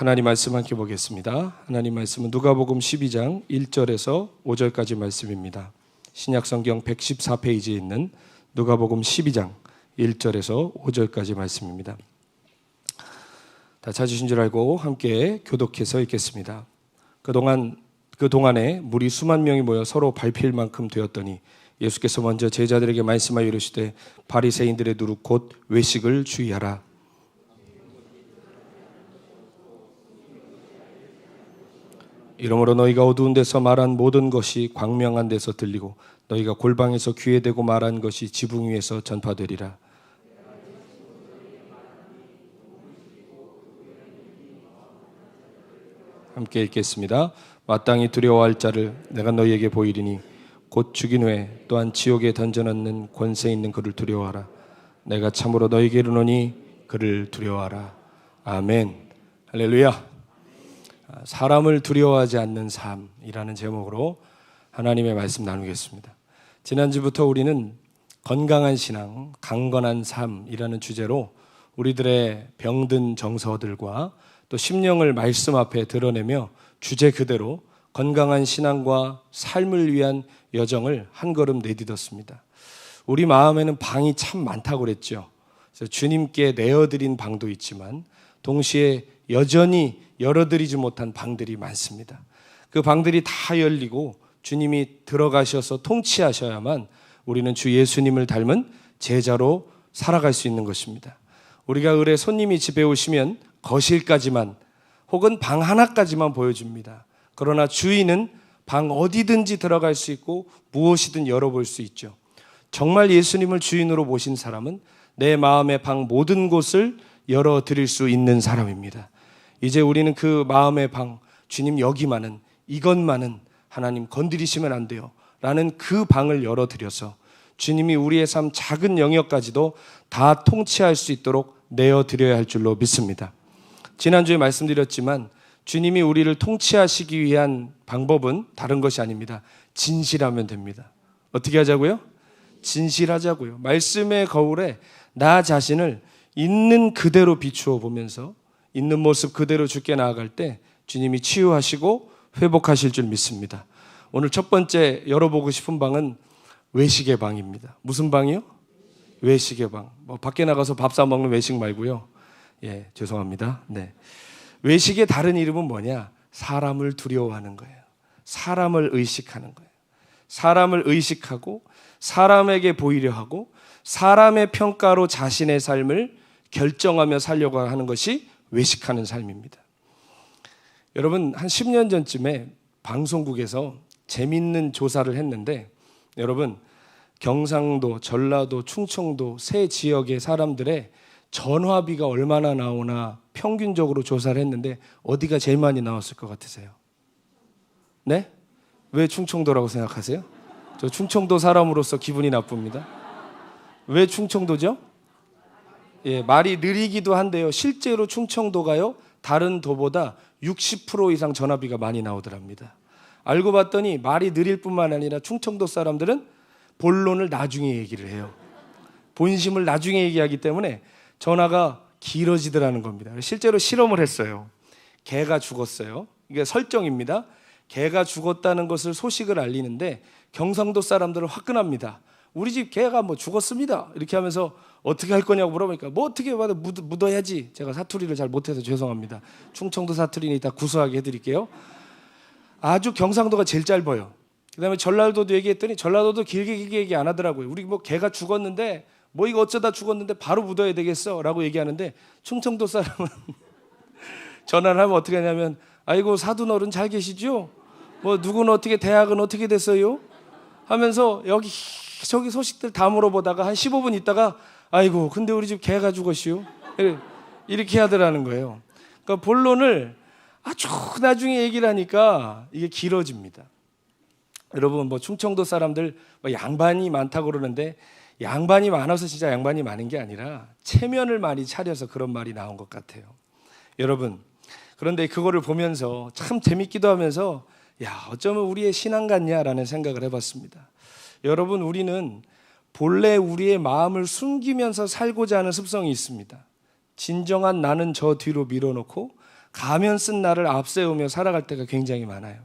하나님 말씀 함께 보겠습니다. 하나님 말씀은 누가복음 12장 1절에서 5절까지 말씀입니다. 신약성경 114페이지에 있는 누가복음 12장 1절에서 5절까지 말씀입니다. 다 찾으신 줄 알고 함께 교독해서 읽겠습니다. 그동안에 무리 수만 명이 모여 서로 밟힐 만큼 되었더니 예수께서 먼저 제자들에게 말씀하여 이르시되 바리새인들의 누룩 곧 외식을 주의하라. 이러므로 너희가 어두운 데서 말한 모든 것이 광명한 데서 들리고 너희가 골방에서 귀에 대고 말한 것이 지붕 위에서 전파되리라. 함께 읽겠습니다. 마땅히 두려워할 자를 내가 너희에게 보이리니 곧 죽인 후에 또한 지옥에 던져넣는 권세 있는 그를 두려워하라. 내가 참으로 너희에게 이르노니 그를 두려워하라. 아멘. 할렐루야. 사람을 두려워하지 않는 삶이라는 제목으로 하나님의 말씀 나누겠습니다. 지난주부터 우리는 건강한 신앙, 강건한 삶이라는 주제로 우리들의 병든 정서들과 또 심령을 말씀 앞에 드러내며 주제 그대로 건강한 신앙과 삶을 위한 여정을 한 걸음 내딛었습니다. 우리 마음에는 방이 참 많다고 그랬죠. 그래서 주님께 내어드린 방도 있지만 동시에 여전히 열어드리지 못한 방들이 많습니다. 그 방들이 다 열리고 주님이 들어가셔서 통치하셔야만 우리는 주 예수님을 닮은 제자로 살아갈 수 있는 것입니다. 우리가 을에 손님이 집에 오시면 거실까지만 혹은 방 하나까지만 보여줍니다. 그러나 주인은 방 어디든지 들어갈 수 있고 무엇이든 열어볼 수 있죠. 정말 예수님을 주인으로 모신 사람은 내 마음의 방 모든 곳을 열어드릴 수 있는 사람입니다. 이제 우리는 그 마음의 방, 주님 여기만은, 이것만은 하나님 건드리시면 안 돼요 라는 그 방을 열어드려서 주님이 우리의 삶 작은 영역까지도 다 통치할 수 있도록 내어드려야 할 줄로 믿습니다. 지난주에 말씀드렸지만 주님이 우리를 통치하시기 위한 방법은 다른 것이 아닙니다. 진실하면 됩니다. 어떻게 하자고요? 진실하자고요. 말씀의 거울에 나 자신을 있는 그대로 비추어 보면서 있는 모습 그대로 주께 나아갈 때 주님이 치유하시고 회복하실 줄 믿습니다. 오늘 첫 번째 열어보고 싶은 방은 외식의 방입니다. 무슨 방이요? 외식의 방. 밖에 나가서 밥 사 먹는 외식 말고요. 죄송합니다. 네. 외식의 다른 이름은 뭐냐? 사람을 두려워하는 거예요. 사람을 의식하는 거예요. 사람을 의식하고 사람에게 보이려 하고 사람의 평가로 자신의 삶을 결정하며 살려고 하는 것이 외식하는 삶입니다. 여러분, 한 10년 전쯤에 방송국에서 재밌는 조사를 했는데 여러분, 경상도, 전라도, 충청도 세 지역의 사람들의 전화비가 얼마나 나오나 평균적으로 조사를 했는데 어디가 제일 많이 나왔을 것 같으세요? 네? 왜 충청도라고 생각하세요? 저 충청도 사람으로서 기분이 나쁩니다. 왜 충청도죠? 말이 느리기도 한데요. 실제로 충청도가요, 다른 도보다 60% 이상 전화비가 많이 나오더랍니다. 알고 봤더니 말이 느릴 뿐만 아니라 충청도 사람들은 본론을 나중에 얘기를 해요. 본심을 나중에 얘기하기 때문에 전화가 길어지더라는 겁니다. 실제로 실험을 했어요. 개가 죽었어요. 이게 설정입니다. 개가 죽었다는 것을 소식을 알리는데 경상도 사람들은 화끈합니다. 우리 집 개가 죽었습니다. 이렇게 하면서 어떻게 할 거냐고 물어보니까 어떻게 봐도 묻어야지. 제가 사투리를 잘 못해서 죄송합니다. 충청도 사투리는 이따 구수하게 해드릴게요. 아주 경상도가 제일 짧아요. 그 다음에 전라도도 얘기했더니 전라도도 길게 얘기 안 하더라고요. 우리 개가 죽었는데 이거 어쩌다 죽었는데 바로 묻어야 되겠어 라고 얘기하는데 충청도 사람은 전화를 하면 어떻게 하냐면 아이고 사돈 어른 잘 계시죠? 누구는 어떻게 대학은 어떻게 됐어요? 하면서 여기 저기 소식들 다 물어보다가 한 15분 있다가 아이고 근데 우리 집 개가 죽었시오 이렇게 하더라는 거예요. 그러니까 본론을 아주 나중에 얘기를 하니까 이게 길어집니다. 여러분 충청도 사람들 양반이 많다고 그러는데 양반이 많아서 진짜 양반이 많은 게 아니라 체면을 많이 차려서 그런 말이 나온 것 같아요. 여러분, 그런데 그거를 보면서 참 재밌기도 하면서 어쩌면 우리의 신앙 같냐라는 생각을 해봤습니다. 여러분, 우리는 본래 우리의 마음을 숨기면서 살고자 하는 습성이 있습니다. 진정한 나는 저 뒤로 밀어놓고 가면 쓴 나를 앞세우며 살아갈 때가 굉장히 많아요.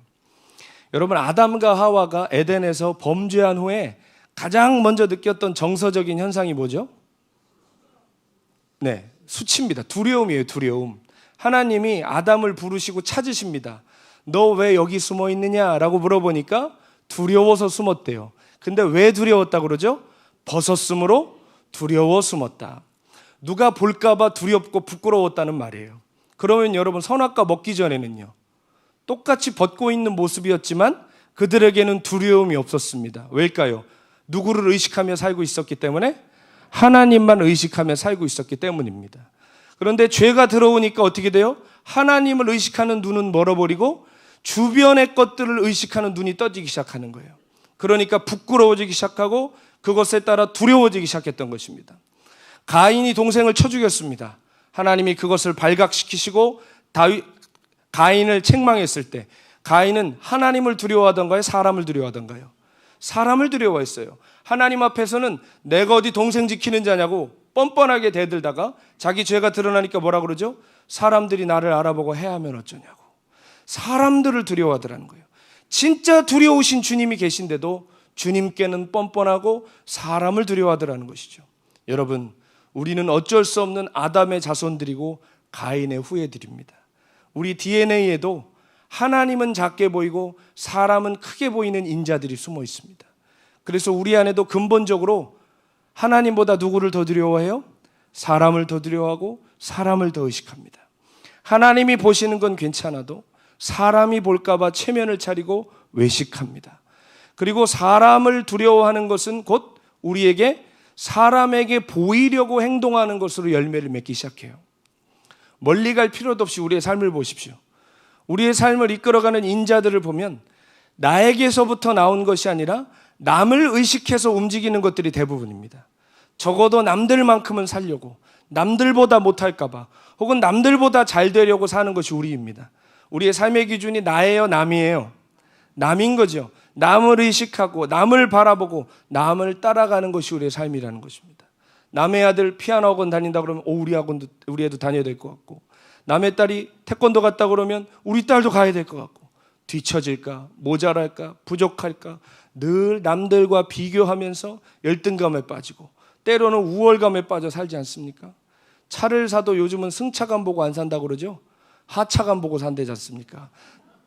여러분, 아담과 하와가 에덴에서 범죄한 후에 가장 먼저 느꼈던 정서적인 현상이 뭐죠? 네, 수치입니다. 두려움이에요, 두려움. 하나님이 아담을 부르시고 찾으십니다. 너 왜 여기 숨어 있느냐라고 물어보니까 두려워서 숨었대요. 근데 왜 두려웠다 그러죠? 벗었으므로 두려워 숨었다. 누가 볼까봐 두렵고 부끄러웠다는 말이에요. 그러면 여러분, 선악과 먹기 전에는요, 똑같이 벗고 있는 모습이었지만 그들에게는 두려움이 없었습니다. 왜일까요? 누구를 의식하며 살고 있었기 때문에? 하나님만 의식하며 살고 있었기 때문입니다. 그런데 죄가 들어오니까 어떻게 돼요? 하나님을 의식하는 눈은 멀어버리고 주변의 것들을 의식하는 눈이 떠지기 시작하는 거예요. 그러니까 부끄러워지기 시작하고 그것에 따라 두려워지기 시작했던 것입니다. 가인이 동생을 쳐 죽였습니다. 하나님이 그것을 발각시키시고 가인을 책망했을 때 가인은 하나님을 두려워하던가요? 사람을 두려워하던가요? 사람을 두려워했어요. 하나님 앞에서는 내가 어디 동생 지키는 자냐고 뻔뻔하게 대들다가 자기 죄가 드러나니까 뭐라 그러죠? 사람들이 나를 알아보고 해하면 어쩌냐고. 사람들을 두려워하더라는 거예요. 진짜 두려우신 주님이 계신데도 주님께는 뻔뻔하고 사람을 두려워하더라는 것이죠. 여러분, 우리는 어쩔 수 없는 아담의 자손들이고 가인의 후예들입니다. 우리 DNA에도 하나님은 작게 보이고 사람은 크게 보이는 인자들이 숨어 있습니다. 그래서 우리 안에도 근본적으로 하나님보다 누구를 더 두려워해요? 사람을 더 두려워하고 사람을 더 의식합니다. 하나님이 보시는 건 괜찮아도 사람이 볼까봐 체면을 차리고 외식합니다. 그리고 사람을 두려워하는 것은 곧 우리에게 사람에게 보이려고 행동하는 것으로 열매를 맺기 시작해요. 멀리 갈 필요도 없이 우리의 삶을 보십시오. 우리의 삶을 이끌어가는 인자들을 보면 나에게서부터 나온 것이 아니라 남을 의식해서 움직이는 것들이 대부분입니다. 적어도 남들만큼은 살려고, 남들보다 못할까 봐, 혹은 남들보다 잘 되려고 사는 것이 우리입니다. 우리의 삶의 기준이 나예요, 남이에요? 남인 거죠. 남을 의식하고 남을 바라보고 남을 따라가는 것이 우리의 삶이라는 것입니다. 남의 아들 피아노 학원 다닌다 그러면 우리 애도 다녀야 될 것 같고, 남의 딸이 태권도 갔다 그러면 우리 딸도 가야 될 것 같고, 뒤처질까, 모자랄까, 부족할까 늘 남들과 비교하면서 열등감에 빠지고 때로는 우월감에 빠져 살지 않습니까? 차를 사도 요즘은 승차감 보고 안 산다고 그러죠? 하차감 보고 산대지 않습니까?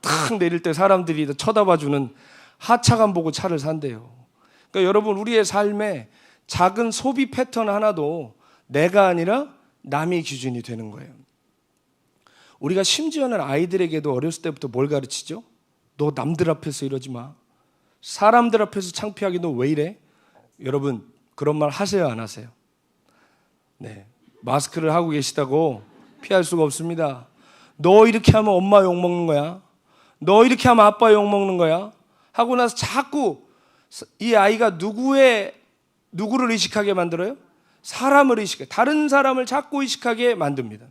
탁 내릴 때 사람들이 쳐다봐주는 하차감 보고 차를 산대요. 그러니까 여러분, 우리의 삶에 작은 소비 패턴 하나도 내가 아니라 남이 기준이 되는 거예요. 우리가 심지어는 아이들에게도 어렸을 때부터 뭘 가르치죠? 너 남들 앞에서 이러지 마. 사람들 앞에서 창피하게 너 왜 이래? 여러분, 그런 말 하세요, 안 하세요? 네, 마스크를 하고 계시다고 피할 수가 없습니다. 너 이렇게 하면 엄마 욕먹는 거야. 너 이렇게 하면 아빠 욕먹는 거야. 하고 나서 자꾸 이 아이가 누구를 의식하게 만들어요? 사람을 의식해. 다른 사람을 자꾸 의식하게 만듭니다.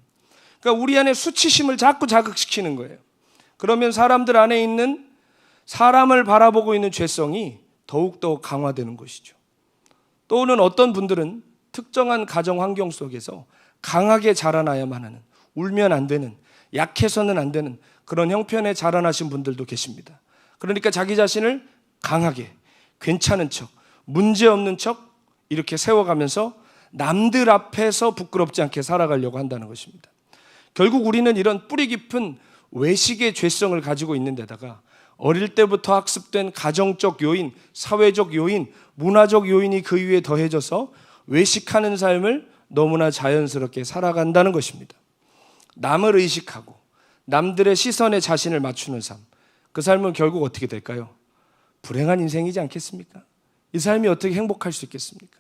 그러니까 우리 안에 수치심을 자꾸 자극시키는 거예요. 그러면 사람들 안에 있는 사람을 바라보고 있는 죄성이 더욱더 강화되는 것이죠. 또는 어떤 분들은 특정한 가정 환경 속에서 강하게 자라나야만 하는, 울면 안 되는, 약해서는 안 되는 그런 형편에 자라나신 분들도 계십니다. 그러니까 자기 자신을 강하게, 괜찮은 척, 문제없는 척 이렇게 세워가면서 남들 앞에서 부끄럽지 않게 살아가려고 한다는 것입니다. 결국 우리는 이런 뿌리 깊은 외식의 죄성을 가지고 있는 데다가 어릴 때부터 학습된 가정적 요인, 사회적 요인, 문화적 요인이 그 위에 더해져서 외식하는 삶을 너무나 자연스럽게 살아간다는 것입니다. 남을 의식하고 남들의 시선에 자신을 맞추는 삶, 그 삶은 결국 어떻게 될까요? 불행한 인생이지 않겠습니까? 이 삶이 어떻게 행복할 수 있겠습니까?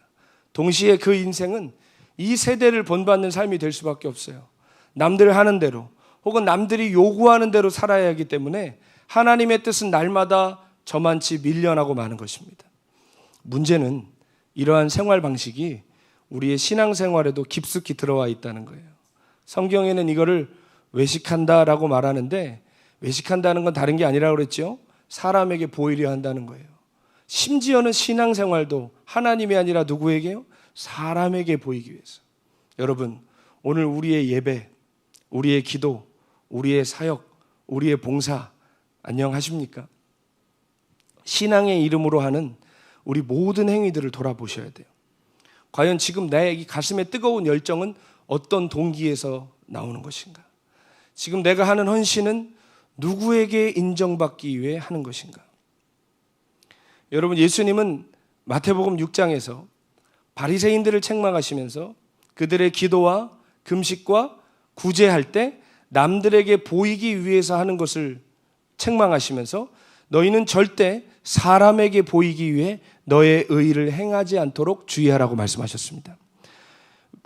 동시에 그 인생은 이 세대를 본받는 삶이 될 수밖에 없어요. 남들 하는 대로 혹은 남들이 요구하는 대로 살아야 하기 때문에 하나님의 뜻은 날마다 저만치 밀려나고 마는 것입니다. 문제는 이러한 생활 방식이 우리의 신앙생활에도 깊숙이 들어와 있다는 거예요. 성경에는 이거를 외식한다라고 말하는데, 외식한다는 건 다른 게 아니라고 그랬죠. 사람에게 보이려 한다는 거예요. 심지어는 신앙생활도 하나님이 아니라 누구에게요? 사람에게 보이기 위해서. 여러분, 오늘 우리의 예배, 우리의 기도, 우리의 사역, 우리의 봉사 안녕하십니까? 신앙의 이름으로 하는 우리 모든 행위들을 돌아보셔야 돼요. 과연 지금 내 이 가슴에 뜨거운 열정은 어떤 동기에서 나오는 것인가? 지금 내가 하는 헌신은 누구에게 인정받기 위해 하는 것인가? 여러분, 예수님은 마태복음 6장에서 바리새인들을 책망하시면서 그들의 기도와 금식과 구제할 때 남들에게 보이기 위해서 하는 것을 책망하시면서 너희는 절대 사람에게 보이기 위해 너의 의의를 행하지 않도록 주의하라고 말씀하셨습니다.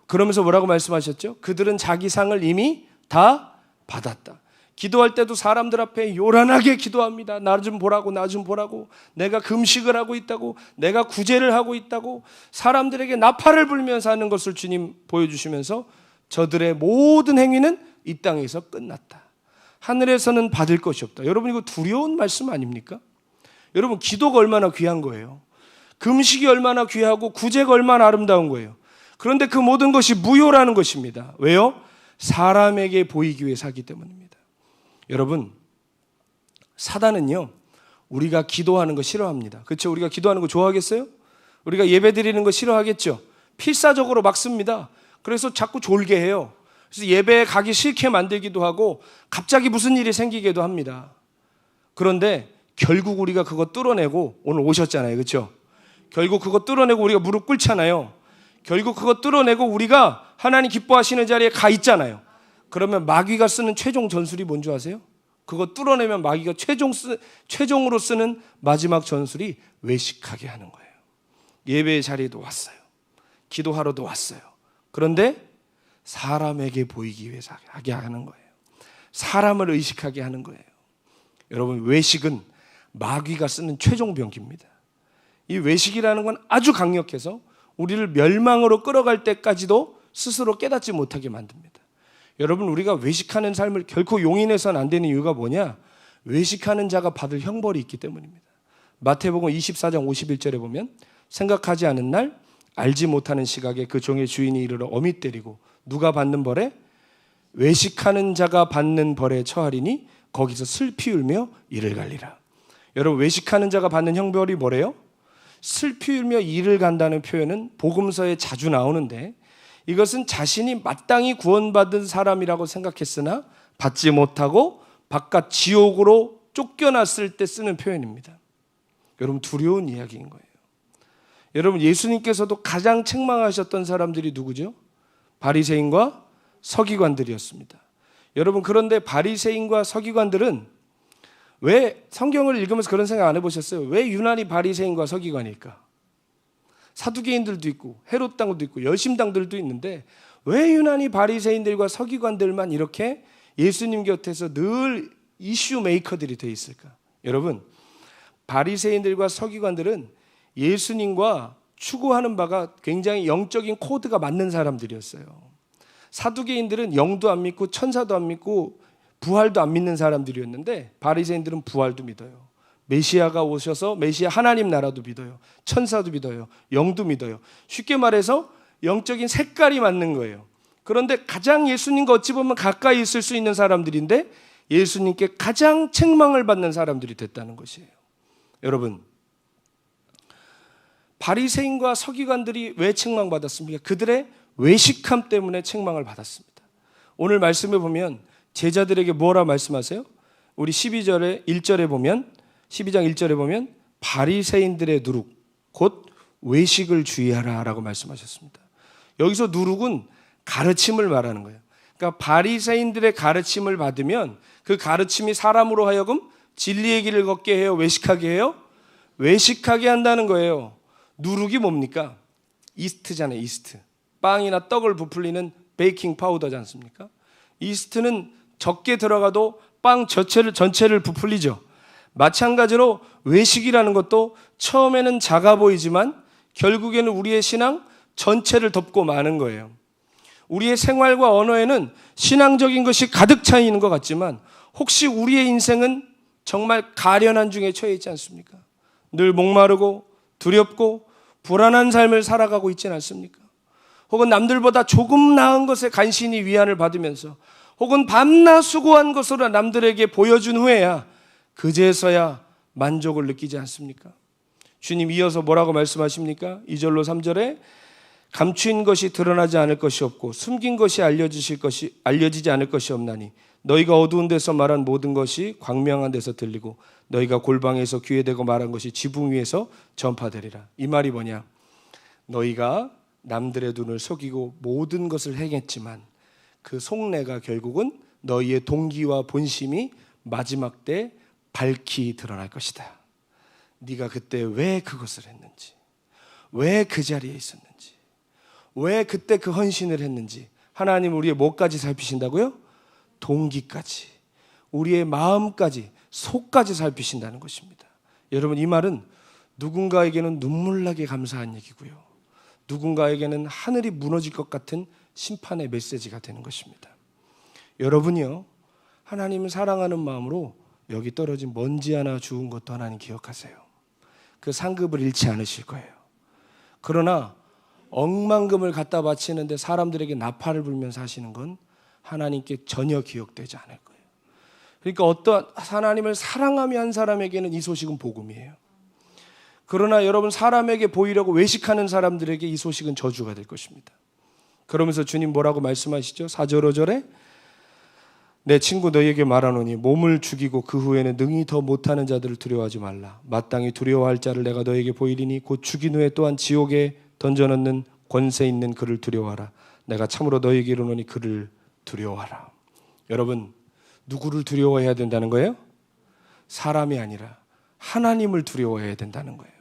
그러면서 뭐라고 말씀하셨죠? 그들은 자기 상을 이미 다 받았다. 기도할 때도 사람들 앞에 요란하게 기도합니다. 나 좀 보라고, 나 좀 보라고. 내가 금식을 하고 있다고, 내가 구제를 하고 있다고 사람들에게 나팔을 불면서 하는 것을 주님 보여주시면서 저들의 모든 행위는 이 땅에서 끝났다. 하늘에서는 받을 것이 없다. 여러분, 이거 두려운 말씀 아닙니까? 여러분, 기도가 얼마나 귀한 거예요. 금식이 얼마나 귀하고 구제가 얼마나 아름다운 거예요. 그런데 그 모든 것이 무효라는 것입니다. 왜요? 사람에게 보이기 위해 사기 때문입니다. 여러분, 사단은요, 우리가 기도하는 거 싫어합니다. 그렇죠? 우리가 기도하는 거 좋아하겠어요? 우리가 예배 드리는 거 싫어하겠죠? 필사적으로 막습니다. 그래서 자꾸 졸게 해요. 그래서 예배에 가기 싫게 만들기도 하고 갑자기 무슨 일이 생기기도 합니다. 그런데 결국 우리가 그거 뚫어내고 오늘 오셨잖아요. 그렇죠? 결국 그거 뚫어내고 우리가 무릎 꿇잖아요. 결국 그거 뚫어내고 우리가 하나님 기뻐하시는 자리에 가 있잖아요. 그러면 마귀가 쓰는 최종 전술이 뭔지 아세요? 그거 뚫어내면 마귀가 최종으로 쓰는 마지막 전술이 외식하게 하는 거예요. 예배의 자리에도 왔어요. 기도하러도 왔어요. 그런데 사람에게 보이기 위해서 하게 하는 거예요. 사람을 의식하게 하는 거예요. 여러분, 외식은 마귀가 쓰는 최종 병기입니다. 이 외식이라는 건 아주 강력해서 우리를 멸망으로 끌어갈 때까지도 스스로 깨닫지 못하게 만듭니다. 여러분, 우리가 외식하는 삶을 결코 용인해서는 안 되는 이유가 뭐냐? 외식하는 자가 받을 형벌이 있기 때문입니다. 마태복음 24장 51절에 보면 생각하지 않은 날 알지 못하는 시각에 그 종의 주인이 이르러 어미 때리고 누가 받는 벌에? 외식하는 자가 받는 벌에 처하리니 거기서 슬피 울며 이를 갈리라. 여러분, 외식하는 자가 받는 형벌이 뭐래요? 슬피 울며 이를 간다는 표현은 복음서에 자주 나오는데 이것은 자신이 마땅히 구원받은 사람이라고 생각했으나 받지 못하고 바깥 지옥으로 쫓겨났을 때 쓰는 표현입니다. 여러분, 두려운 이야기인 거예요. 여러분, 예수님께서도 가장 책망하셨던 사람들이 누구죠? 바리새인과 서기관들이었습니다. 여러분, 그런데 바리새인과 서기관들은 왜 성경을 읽으면서 그런 생각 안 해보셨어요? 왜 유난히 바리새인과 서기관일까? 사두개인들도 있고 헤롯당도 있고 열심당들도 있는데 왜 유난히 바리새인들과 서기관들만 이렇게 예수님 곁에서 늘 이슈 메이커들이 돼 있을까? 여러분, 바리새인들과 서기관들은 예수님과 추구하는 바가 굉장히 영적인 코드가 맞는 사람들이었어요. 사두개인들은 영도 안 믿고 천사도 안 믿고 부활도 안 믿는 사람들이었는데 바리새인들은 부활도 믿어요. 메시아가 오셔서 메시아 하나님 나라도 믿어요. 천사도 믿어요. 영도 믿어요. 쉽게 말해서 영적인 색깔이 맞는 거예요. 그런데 가장 예수님과 어찌 보면 가까이 있을 수 있는 사람들인데 예수님께 가장 책망을 받는 사람들이 됐다는 것이에요. 여러분, 바리새인과 서기관들이 왜 책망받았습니까? 그들의 외식함 때문에 책망을 받았습니다. 오늘 말씀에 보면 제자들에게 뭐라 말씀하세요? 우리 12절에 1절에 보면 12장 1절에 보면 바리새인들의 누룩 곧 외식을 주의하라 라고 말씀하셨습니다. 여기서 누룩은 가르침을 말하는 거예요. 그러니까 바리새인들의 가르침을 받으면 그 가르침이 사람으로 하여금 진리의 길을 걷게 해요? 외식하게 해요? 외식하게 한다는 거예요. 누룩이 뭡니까? 이스트잖아요. 이스트. 빵이나 떡을 부풀리는 베이킹 파우더지 않습니까? 이스트는 적게 들어가도 빵 전체를 부풀리죠. 마찬가지로 외식이라는 것도 처음에는 작아 보이지만 결국에는 우리의 신앙 전체를 덮고 마는 거예요. 우리의 생활과 언어에는 신앙적인 것이 가득 차 있는 것 같지만 혹시 우리의 인생은 정말 가련한 중에 처해 있지 않습니까? 늘 목마르고 두렵고 불안한 삶을 살아가고 있지는 않습니까? 혹은 남들보다 조금 나은 것에 간신히 위안을 받으면서 혹은 밤낮 수고한 것으로 남들에게 보여준 후에야 그제서야 만족을 느끼지 않습니까? 주님 이어서 뭐라고 말씀하십니까? 2절로 3절에 감추인 것이 드러나지 않을 것이 없고 숨긴 것이 알려지지 않을 것이 없나니 너희가 어두운 데서 말한 모든 것이 광명한 데서 들리고 너희가 골방에서 귀에 대고 말한 것이 지붕 위에서 전파되리라. 이 말이 뭐냐? 너희가 남들의 눈을 속이고 모든 것을 행했지만 그 속내가 결국은 너희의 동기와 본심이 마지막 때 밝히 드러날 것이다. 네가 그때 왜 그것을 했는지, 왜 그 자리에 있었는지, 왜 그때 그 헌신을 했는지 하나님 우리의 뭐까지 살피신다고요? 동기까지, 우리의 마음까지, 속까지 살피신다는 것입니다. 여러분 이 말은 누군가에게는 눈물나게 감사한 얘기고요, 누군가에게는 하늘이 무너질 것 같은 심판의 메시지가 되는 것입니다. 여러분이요, 하나님을 사랑하는 마음으로 여기 떨어진 먼지 하나 주운 것도 하나님 기억하세요. 그 상급을 잃지 않으실 거예요. 그러나 억만금을 갖다 바치는데 사람들에게 나팔을 불면서 하시는 건 하나님께 전혀 기억되지 않을 거예요. 그러니까 어떤 하나님을 사랑하며 한 사람에게는 이 소식은 복음이에요. 그러나 여러분 사람에게 보이려고 외식하는 사람들에게 이 소식은 저주가 될 것입니다. 그러면서 주님 뭐라고 말씀하시죠? 4절 5절에 내 친구 너희에게 말하노니 몸을 죽이고 그 후에는 능히 더 못하는 자들을 두려워하지 말라. 마땅히 두려워할 자를 내가 너희에게 보이리니 곧 죽인 후에 또한 지옥에 던져넣는 권세 있는 그를 두려워하라. 내가 참으로 너희에게 이르노니 그를 두려워하라. 여러분 누구를 두려워해야 된다는 거예요? 사람이 아니라 하나님을 두려워해야 된다는 거예요.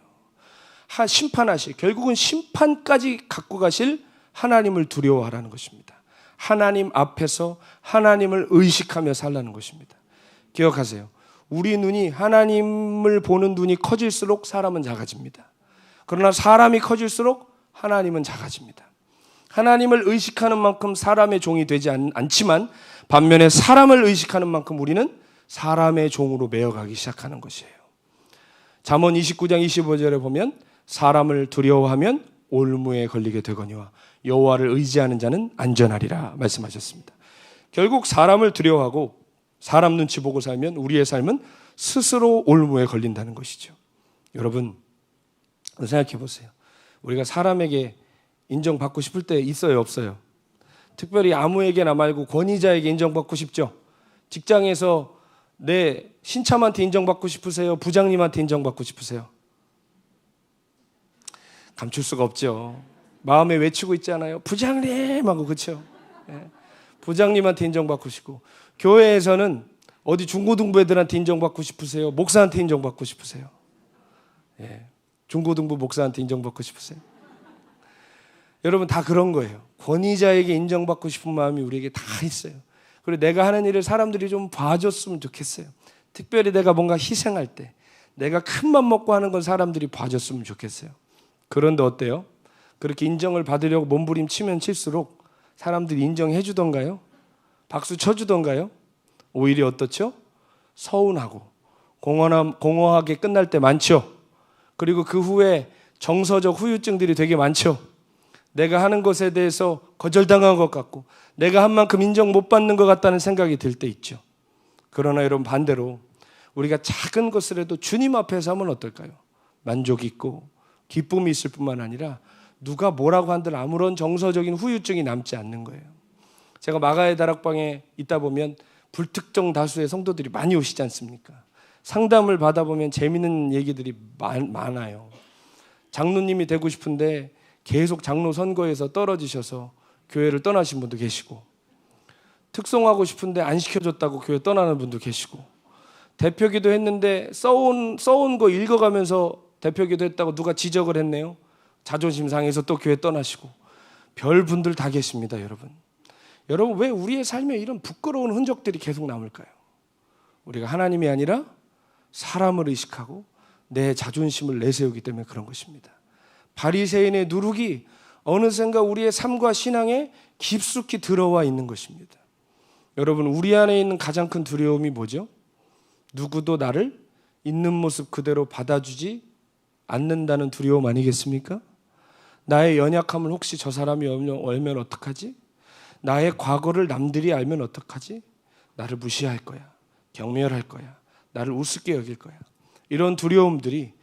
심판하실, 결국은 심판까지 갖고 가실 하나님을 두려워하라는 것입니다. 하나님 앞에서 하나님을 의식하며 살라는 것입니다. 기억하세요. 우리 눈이 하나님을 보는 눈이 커질수록 사람은 작아집니다. 그러나 사람이 커질수록 하나님은 작아집니다. 하나님을 의식하는 만큼 사람의 종이 되지 않지만 반면에 사람을 의식하는 만큼 우리는 사람의 종으로 매어가기 시작하는 것이에요. 잠언 29장 25절에 보면 사람을 두려워하면 올무에 걸리게 되거니와 여호와를 의지하는 자는 안전하리라 말씀하셨습니다. 결국 사람을 두려워하고 사람 눈치 보고 살면 우리의 삶은 스스로 올무에 걸린다는 것이죠. 여러분 생각해 보세요. 우리가 사람에게 인정받고 싶을 때 있어요, 없어요? 특별히 아무에게나 말고 권위자에게 인정받고 싶죠. 직장에서 내 신참한테 인정받고 싶으세요? 부장님한테 인정받고 싶으세요? 감출 수가 없죠. 마음에 외치고 있잖아요. 부장님 하고, 그렇죠? 예. 부장님한테 인정받고 싶고, 교회에서는 어디 중고등부 애들한테 인정받고 싶으세요? 목사한테 인정받고 싶으세요? 예. 중고등부 목사한테 인정받고 싶으세요? 여러분 다 그런 거예요. 권위자에게 인정받고 싶은 마음이 우리에게 다 있어요. 그리고 내가 하는 일을 사람들이 좀 봐줬으면 좋겠어요. 특별히 내가 뭔가 희생할 때, 내가 큰맘 먹고 하는 건 사람들이 봐줬으면 좋겠어요. 그런데 어때요? 그렇게 인정을 받으려고 몸부림치면 칠수록 사람들이 인정해 주던가요? 박수 쳐주던가요? 오히려 어떻죠? 서운하고 공허하게 끝날 때 많죠. 그리고 그 후에 정서적 후유증들이 되게 많죠. 내가 하는 것에 대해서 거절당한 것 같고 내가 한 만큼 인정 못 받는 것 같다는 생각이 들 때 있죠. 그러나 여러분 반대로 우리가 작은 것을 해도 주님 앞에서 하면 어떨까요? 만족이 있고 기쁨이 있을 뿐만 아니라 누가 뭐라고 한들 아무런 정서적인 후유증이 남지 않는 거예요. 제가 마가의 다락방에 있다 보면 불특정 다수의 성도들이 많이 오시지 않습니까? 상담을 받아보면 재미있는 얘기들이 많아요. 장로님이 되고 싶은데 계속 장로 선거에서 떨어지셔서 교회를 떠나신 분도 계시고, 특송하고 싶은데 안 시켜줬다고 교회 떠나는 분도 계시고, 대표기도 했는데 써온 거 읽어가면서 대표기도 했다고 누가 지적을 했네요. 자존심 상해서 또 교회 떠나시고, 별 분들 다 계십니다. 여러분 왜 우리의 삶에 이런 부끄러운 흔적들이 계속 남을까요? 우리가 하나님이 아니라 사람을 의식하고 내 자존심을 내세우기 때문에 그런 것입니다. 바리새인의 누룩이 어느샌가 우리의 삶과 신앙에 깊숙이 들어와 있는 것입니다. 여러분 우리 안에 있는 가장 큰 두려움이 뭐죠? 누구도 나를 있는 모습 그대로 받아주지 않는다는 두려움 아니겠습니까? 나의 연약함을 혹시 저 사람이 알면 어떡하지? 나의 과거를 남들이 알면 어떡하지? 나를 무시할 거야. 경멸할 거야. 나를 우습게 여길 거야. 이런 두려움들이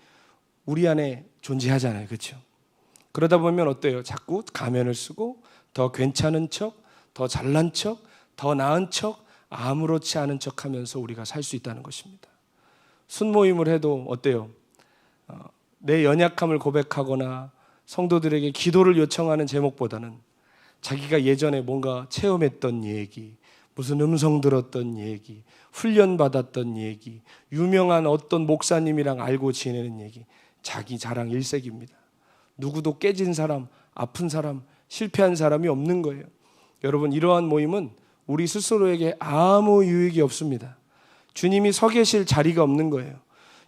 우리 안에 존재하잖아요. 그렇죠? 그러다 보면 어때요? 자꾸 가면을 쓰고 더 괜찮은 척, 더 잘난 척, 더 나은 척, 아무렇지 않은 척 하면서 우리가 살 수 있다는 것입니다. 순모임을 해도 어때요? 내 연약함을 고백하거나 성도들에게 기도를 요청하는 제목보다는 자기가 예전에 뭔가 체험했던 얘기, 무슨 음성 들었던 얘기, 훈련받았던 얘기, 유명한 어떤 목사님이랑 알고 지내는 얘기, 자기 자랑 일색입니다. 누구도 깨진 사람, 아픈 사람, 실패한 사람이 없는 거예요. 여러분, 이러한 모임은 우리 스스로에게 아무 유익이 없습니다. 주님이 서 계실 자리가 없는 거예요.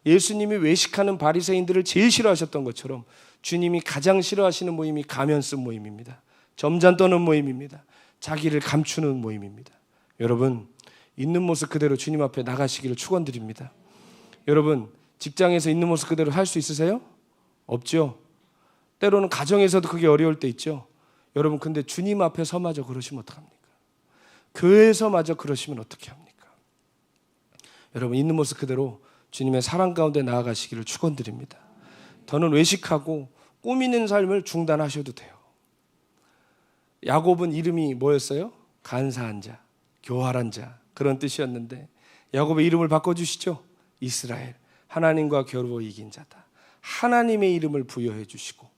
예수님이 외식하는 바리새인들을 제일 싫어하셨던 것처럼 주님이 가장 싫어하시는 모임이 가면 쓴 모임입니다. 점잔 떠는 모임입니다. 자기를 감추는 모임입니다. 여러분, 있는 모습 그대로 주님 앞에 나가시기를 축원드립니다. 여러분, 직장에서 있는 모습 그대로 할 수 있으세요? 없죠. 때로는 가정에서도 그게 어려울 때 있죠. 여러분, 근데 주님 앞에 서마저 그러시면 어떡합니까? 교회에서마저 그러시면 어떻게 합니까? 여러분, 있는 모습 그대로 주님의 사랑 가운데 나아가시기를 축원드립니다. 더는 외식하고 꾸미는 삶을 중단하셔도 돼요. 야곱은 이름이 뭐였어요? 간사한 자, 교활한 자, 그런 뜻이었는데 야곱의 이름을 바꿔주시죠. 이스라엘, 하나님과 겨루어 이긴 자다. 하나님의 이름을 부여해 주시고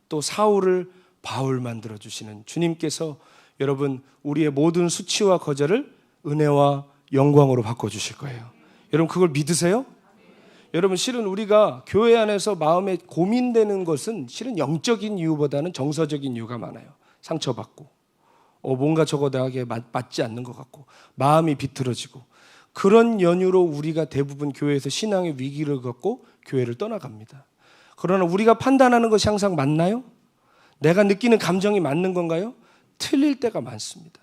또 사울을 바울 만들어 주시는 주님께서 여러분, 우리의 모든 수치와 거절을 은혜와 영광으로 바꿔주실 거예요. 여러분, 그걸 믿으세요? 여러분, 실은 우리가 교회 안에서 마음에 고민되는 것은 실은 영적인 이유보다는 정서적인 이유가 많아요. 상처받고 뭔가 저거 나에게 맞지 않는 것 같고 마음이 비틀어지고, 그런 연유로 우리가 대부분 교회에서 신앙의 위기를 겪고 교회를 떠나갑니다. 그러나 우리가 판단하는 것이 항상 맞나요? 내가 느끼는 감정이 맞는 건가요? 틀릴 때가 많습니다.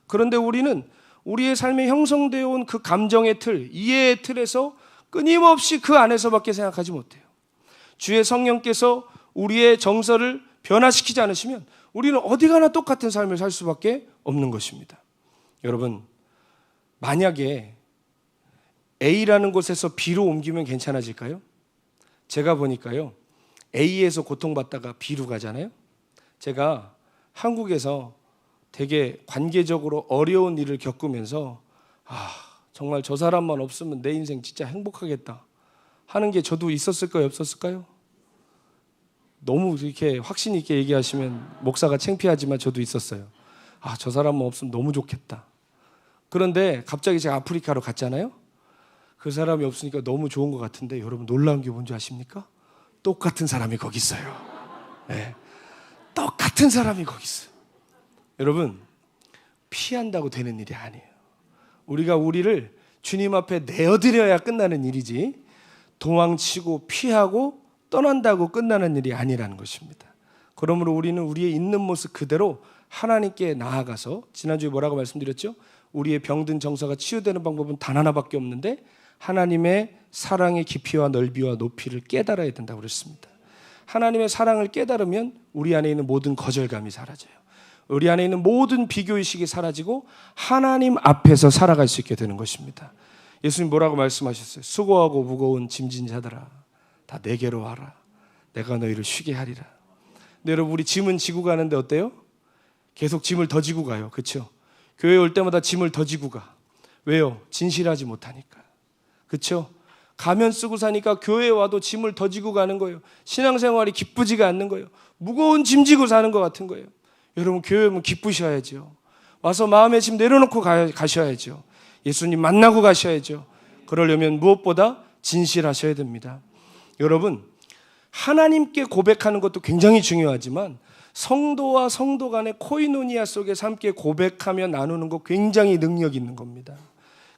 그런데 우리는 우리의 삶에 형성되어 온 그 감정의 틀, 이해의 틀에서 끊임없이 그 안에서밖에 생각하지 못해요. 주의 성령께서 우리의 정서를 변화시키지 않으시면 우리는 어디 가나 똑같은 삶을 살 수밖에 없는 것입니다. 여러분, 만약에 A라는 곳에서 B로 옮기면 괜찮아질까요? 제가 보니까요, A에서 고통받다가 B로 가잖아요. 제가 한국에서 되게 관계적으로 어려운 일을 겪으면서 정말 저 사람만 없으면 내 인생 진짜 행복하겠다 하는 게 저도 있었을까요? 없었을까요? 너무 이렇게 확신 있게 얘기하시면 목사가 창피하지만 저도 있었어요. 저 사람만 없으면 너무 좋겠다. 그런데 갑자기 제가 아프리카로 갔잖아요. 그 사람이 없으니까 너무 좋은 것 같은데 여러분, 놀라운 게 뭔지 아십니까? 똑같은 사람이 거기 있어요. 네. 똑같은 사람이 거기 있어요. 여러분, 피한다고 되는 일이 아니에요. 우리가 우리를 주님 앞에 내어드려야 끝나는 일이지 도망치고 피하고 떠난다고 끝나는 일이 아니라는 것입니다. 그러므로 우리는 우리의 있는 모습 그대로 하나님께 나아가서, 지난주에 뭐라고 말씀드렸죠? 우리의 병든 정서가 치유되는 방법은 단 하나밖에 없는데 하나님의 사랑의 깊이와 넓이와 높이를 깨달아야 된다고 그랬습니다. 하나님의 사랑을 깨달으면 우리 안에 있는 모든 거절감이 사라져요. 우리 안에 있는 모든 비교의식이 사라지고 하나님 앞에서 살아갈 수 있게 되는 것입니다. 예수님 뭐라고 말씀하셨어요? 수고하고 무거운 짐진 자들아, 다 내게로 와라. 내가 너희를 쉬게 하리라. 근데 여러분, 우리 짐은 지고 가는데 어때요? 계속 짐을 더 지고 가요. 그렇죠? 교회 올 때마다 짐을 더 지고 가. 왜요? 진실하지 못하니까. 그렇죠? 가면 쓰고 사니까 교회에 와도 짐을 더 지고 가는 거예요. 신앙생활이 기쁘지가 않는 거예요. 무거운 짐 지고 사는 것 같은 거예요. 여러분, 교회 오면 기쁘셔야죠. 와서 마음의 짐 내려놓고 가셔야죠. 예수님 만나고 가셔야죠. 그러려면 무엇보다 진실하셔야 됩니다. 여러분, 하나님께 고백하는 것도 굉장히 중요하지만 성도와 성도 간의 코이노니아 속에서 함께 고백하며 나누는 거 굉장히 능력 있는 겁니다.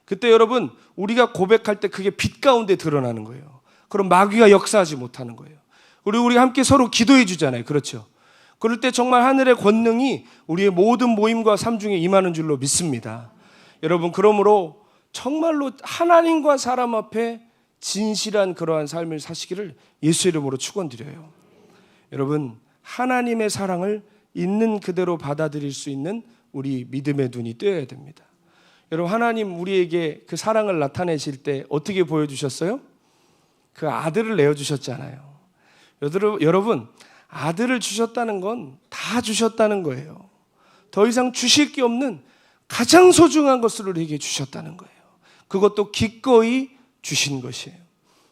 그때 여러분, 우리가 고백할 때 그게 빛 가운데 드러나는 거예요. 그럼 마귀가 역사하지 못하는 거예요. 우리가 함께 서로 기도해 주잖아요. 그렇죠? 그럴 때 정말 하늘의 권능이 우리의 모든 모임과 삶 중에 임하는 줄로 믿습니다. 여러분, 그러므로 정말로 하나님과 사람 앞에 진실한 그러한 삶을 사시기를 예수 이름으로 축원드려요. 여러분, 하나님의 사랑을 있는 그대로 받아들일 수 있는 우리 믿음의 눈이 뜨여야 됩니다. 여러분, 하나님 우리에게 그 사랑을 나타내실 때 어떻게 보여주셨어요? 그 아들을 내어주셨잖아요. 여러분, 아들을 주셨다는 건 다 주셨다는 거예요. 더 이상 주실 게 없는 가장 소중한 것을 우리에게 주셨다는 거예요. 그것도 기꺼이 주신 것이에요.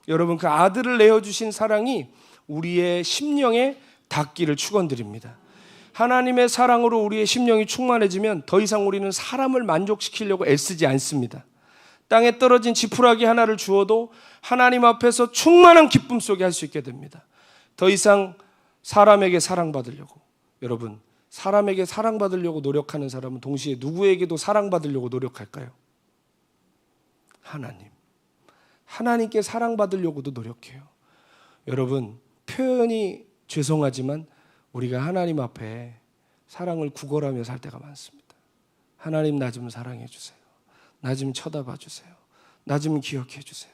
여러분, 그 아들을 내어주신 사랑이 우리의 심령에 닿기를 축원드립니다. 하나님의 사랑으로 우리의 심령이 충만해지면 더 이상 우리는 사람을 만족시키려고 애쓰지 않습니다. 땅에 떨어진 지푸라기 하나를 주어도 하나님 앞에서 충만한 기쁨 속에 할 수 있게 됩니다. 더 이상 사람에게 사랑받으려고, 여러분, 사람에게 사랑받으려고 노력하는 사람은 동시에 누구에게도 사랑받으려고 노력할까요? 하나님께 사랑받으려고도 노력해요. 여러분, 표현이 죄송하지만 우리가 하나님 앞에 사랑을 구걸하며 살 때가 많습니다. 하나님, 나 좀 사랑해 주세요. 나 좀 쳐다봐 주세요. 나 좀 기억해 주세요.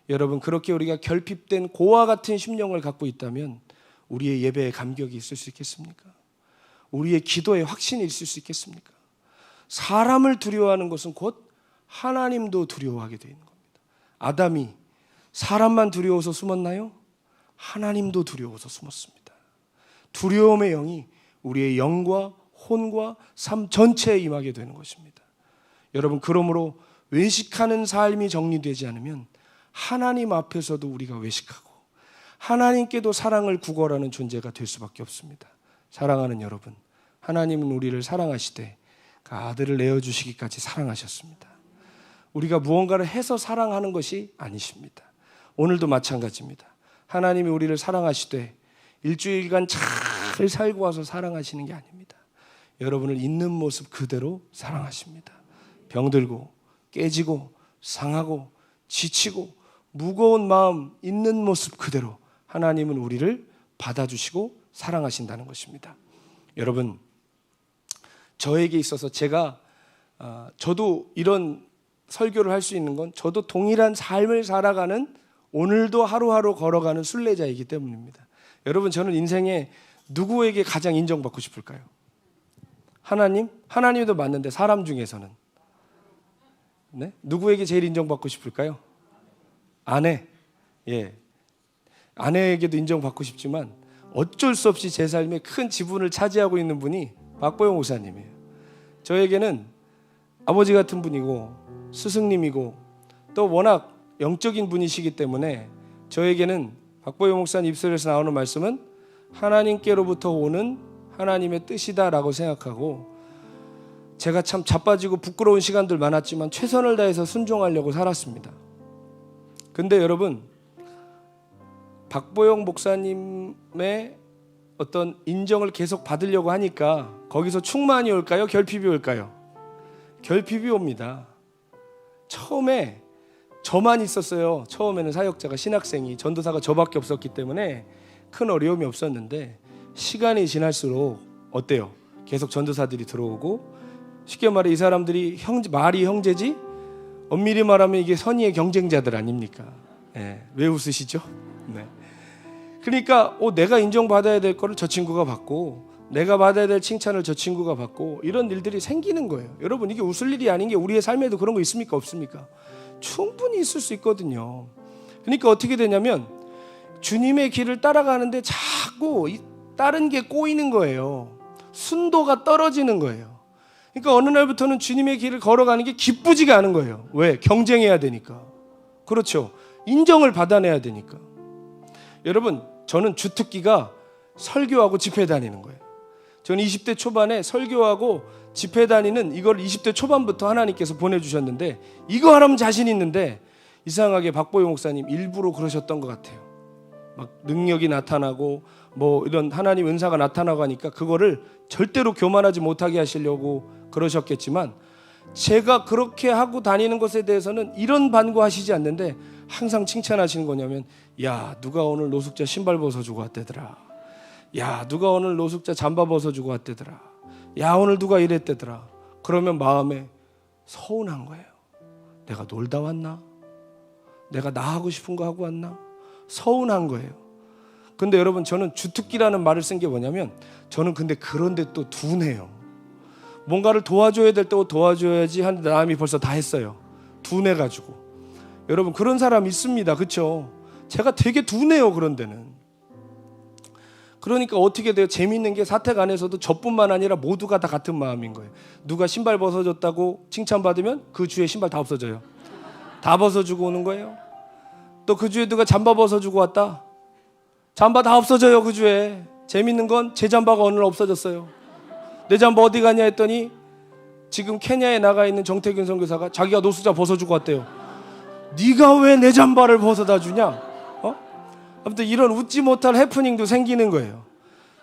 여러분, 그렇게 우리가 결핍된 고와 같은 심령을 갖고 있다면 우리의 예배에 감격이 있을 수 있겠습니까? 우리의 기도에 확신이 있을 수 있겠습니까? 사람을 두려워하는 것은 곧 하나님도 두려워하게 되는 겁니다. 아담이 사람만 두려워서 숨었나요? 하나님도 두려워서 숨었습니다. 두려움의 영이 우리의 영과 혼과 삶 전체에 임하게 되는 것입니다. 여러분, 그러므로 외식하는 삶이 정리되지 않으면 하나님 앞에서도 우리가 외식하고 하나님께도 사랑을 구걸하는 존재가 될 수밖에 없습니다. 사랑하는 여러분, 하나님은 우리를 사랑하시되 그 아들을 내어주시기까지 사랑하셨습니다. 우리가 무언가를 해서 사랑하는 것이 아니십니다. 오늘도 마찬가지입니다. 하나님이 우리를 사랑하시되 일주일간 잘 살고 와서 사랑하시는 게 아닙니다. 여러분을 있는 모습 그대로 사랑하십니다. 병들고 깨지고 상하고 지치고 무거운 마음 있는 모습 그대로 하나님은 우리를 받아주시고 사랑하신다는 것입니다. 여러분, 저에게 있어서 저도 이런 설교를 할 수 있는 건 저도 동일한 삶을 살아가는, 오늘도 하루하루 걸어가는 순례자이기 때문입니다. 여러분, 저는 인생에 누구에게 가장 인정받고 싶을까요? 하나님? 하나님도 맞는데 사람 중에서는 네? 누구에게 제일 인정받고 싶을까요? 아내. 예. 아내에게도 인정받고 싶지만 어쩔 수 없이 제 삶에 큰 지분을 차지하고 있는 분이 박보영 목사님이에요. 저에게는 아버지 같은 분이고 스승님이고 또 워낙 영적인 분이시기 때문에 저에게는 박보영 목사님 입술에서 나오는 말씀은 하나님께로부터 오는 하나님의 뜻이다라고 생각하고, 제가 참 자빠지고 부끄러운 시간들 많았지만 최선을 다해서 순종하려고 살았습니다. 근데 여러분, 박보영 목사님의 어떤 인정을 계속 받으려고 하니까 거기서 충만이 올까요? 결핍이 올까요? 결핍이 옵니다. 처음에 저만 있었어요. 처음에는 사역자가, 신학생이, 전도사가 저밖에 없었기 때문에 큰 어려움이 없었는데 시간이 지날수록 어때요? 계속 전도사들이 들어오고, 쉽게 말해 이 사람들이 말이 형제지 엄밀히 말하면 이게 선의의 경쟁자들 아닙니까? 네. 왜 웃으시죠? 네. 그러니까 내가 인정받아야 될 거를 저 친구가 받고, 내가 받아야 될 칭찬을 저 친구가 받고, 이런 일들이 생기는 거예요. 여러분, 이게 웃을 일이 아닌 게 우리의 삶에도 그런 거 있습니까? 없습니까? 충분히 있을 수 있거든요. 그러니까 어떻게 되냐면 주님의 길을 따라가는데 자꾸 다른 게 꼬이는 거예요. 순도가 떨어지는 거예요. 그러니까 어느 날부터는 주님의 길을 걸어가는 게 기쁘지가 않은 거예요. 왜? 경쟁해야 되니까. 그렇죠. 인정을 받아내야 되니까. 여러분, 저는 주특기가 설교하고 집회 다니는 거예요. 저는 20대 초반에 설교하고 집회 다니는 이걸 20대 초반부터 하나님께서 보내주셨는데, 이거 하라면 자신 있는데 이상하게 박보영 목사님 일부러 그러셨던 것 같아요. 막 능력이 나타나고 이런 하나님 은사가 나타나고 하니까 그거를 절대로 교만하지 못하게 하시려고 그러셨겠지만, 제가 그렇게 하고 다니는 것에 대해서는 이런 반구하시지 않는데 항상 칭찬하시는 거냐면, 야, 누가 오늘 노숙자 신발 벗어주고 왔대더라. 야, 누가 오늘 노숙자 잠바 벗어주고 왔대더라. 야, 오늘 누가 이랬대더라. 그러면 마음에 서운한 거예요. 내가 놀다 왔나? 내가 나 하고 싶은 거 하고 왔나? 서운한 거예요. 근데 여러분, 저는 주특기라는 말을 쓴 게 뭐냐면, 저는 근데 그런데 또 둔해요. 뭔가를 도와줘야 될 때고 도와줘야지 하는데 남이 벌써 다 했어요. 둔해가지고. 여러분 그런 사람 있습니다. 그렇죠? 제가 되게 둔해요. 그런 데는. 그러니까 어떻게 돼요? 재밌는 게 사택 안에서도 저뿐만 아니라 모두가 다 같은 마음인 거예요. 누가 신발 벗어줬다고 칭찬받으면 그 주에 신발 다 없어져요. 다 벗어주고 오는 거예요. 또 그 주에 누가 잠바 벗어주고 왔다. 잠바 다 없어져요. 그 주에. 재밌는 건 제 잠바가 어느 날 없어졌어요. 내 잠바 어디 갔냐 했더니 지금 케냐에 나가 있는 정태균 선교사가 자기가 노숙자 벗어주고 왔대요. 네가 왜 내 잠바를 벗어다 주냐? 아무튼 이런 웃지 못할 해프닝도 생기는 거예요.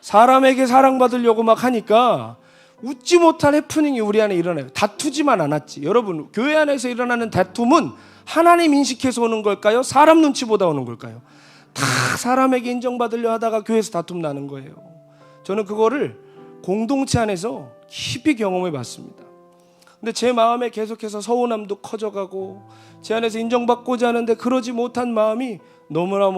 사람에게 사랑받으려고 막 하니까 웃지 못할 해프닝이 우리 안에 일어나요. 다투지만 않았지. 여러분 교회 안에서 일어나는 다툼은 하나님 인식해서 오는 걸까요? 사람 눈치 보다 오는 걸까요? 다 사람에게 인정받으려 하다가 교회에서 다툼 나는 거예요. 저는 그거를 공동체 안에서 깊이 경험해 봤습니다. 근데 제 마음에 계속해서 서운함도 커져가고 제 안에서 인정받고자 하는데 그러지 못한 마음이 너무나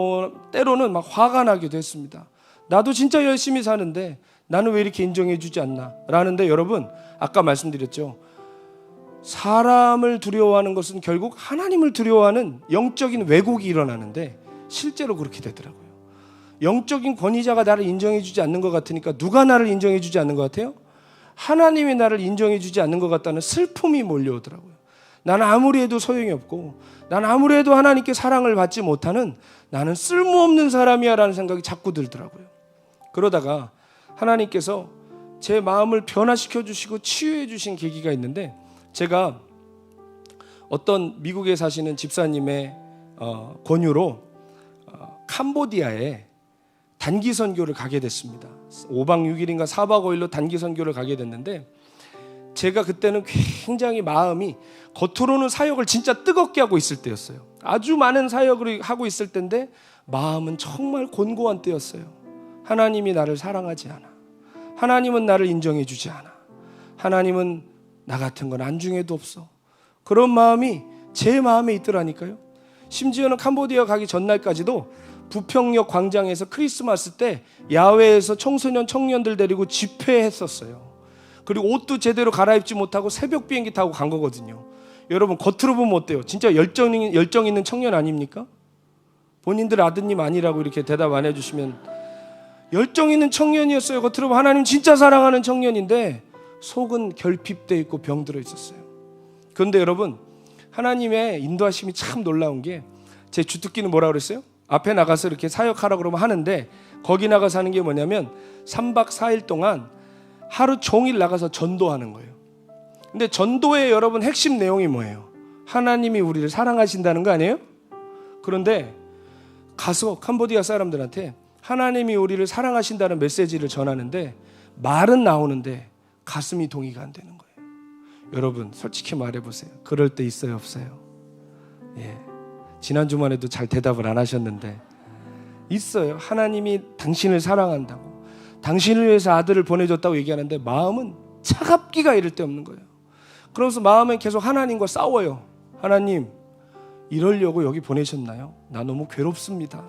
때로는 막 화가 나기도 했습니다. 나도 진짜 열심히 사는데 나는 왜 이렇게 인정해 주지 않나 라는데 여러분 아까 말씀드렸죠. 사람을 두려워하는 것은 결국 하나님을 두려워하는 영적인 왜곡이 일어나는데 실제로 그렇게 되더라고요. 영적인 권위자가 나를 인정해 주지 않는 것 같으니까 누가 나를 인정해 주지 않는 것 같아요? 하나님이 나를 인정해 주지 않는 것 같다는 슬픔이 몰려오더라고요. 나는 아무리 해도 소용이 없고 나는 아무리 해도 하나님께 사랑을 받지 못하는 나는 쓸모없는 사람이야 라는 생각이 자꾸 들더라고요. 그러다가 하나님께서 제 마음을 변화시켜 주시고 치유해 주신 계기가 있는데 제가 어떤 미국에 사시는 집사님의 권유로 캄보디아에 단기 선교를 가게 됐습니다. 5박 6일인가 4박 5일로 단기 선교를 가게 됐는데 제가 그때는 굉장히 마음이 겉으로는 사역을 진짜 뜨겁게 하고 있을 때였어요. 아주 많은 사역을 하고 있을 때인데 마음은 정말 곤고한 때였어요. 하나님이 나를 사랑하지 않아. 하나님은 나를 인정해 주지 않아. 하나님은 나 같은 건 안중에도 없어. 그런 마음이 제 마음에 있더라니까요. 심지어는 캄보디아 가기 전날까지도 부평역 광장에서 크리스마스 때 야외에서 청소년 청년들 데리고 집회했었어요. 그리고 옷도 제대로 갈아입지 못하고 새벽 비행기 타고 간 거거든요. 여러분 겉으로 보면 어때요? 진짜 열정 있는 청년 아닙니까? 본인들 아드님 아니라고 이렇게 대답 안 해주시면 열정 있는 청년이었어요. 겉으로 보면 하나님 진짜 사랑하는 청년인데 속은 결핍돼 있고 병들어 있었어요. 그런데 여러분 하나님의 인도하심이 참 놀라운 게 제 주특기는 뭐라고 그랬어요? 앞에 나가서 이렇게 사역하라고 그러면 하는데 거기 나가서 하는 게 뭐냐면 3박 4일 동안 하루 종일 나가서 전도하는 거예요. 근데 전도의 여러분 핵심 내용이 뭐예요? 하나님이 우리를 사랑하신다는 거 아니에요? 그런데 가서 캄보디아 사람들한테 하나님이 우리를 사랑하신다는 메시지를 전하는데 말은 나오는데 가슴이 동의가 안 되는 거예요. 여러분 솔직히 말해보세요. 그럴 때 있어요 없어요? 예. 지난주만 해도 잘 대답을 안 하셨는데 있어요. 하나님이 당신을 사랑한다고 당신을 위해서 아들을 보내줬다고 얘기하는데 마음은 차갑기가 이를 데 없는 거예요. 그러면서 마음은 계속 하나님과 싸워요. 하나님 이러려고 여기 보내셨나요? 나 너무 괴롭습니다.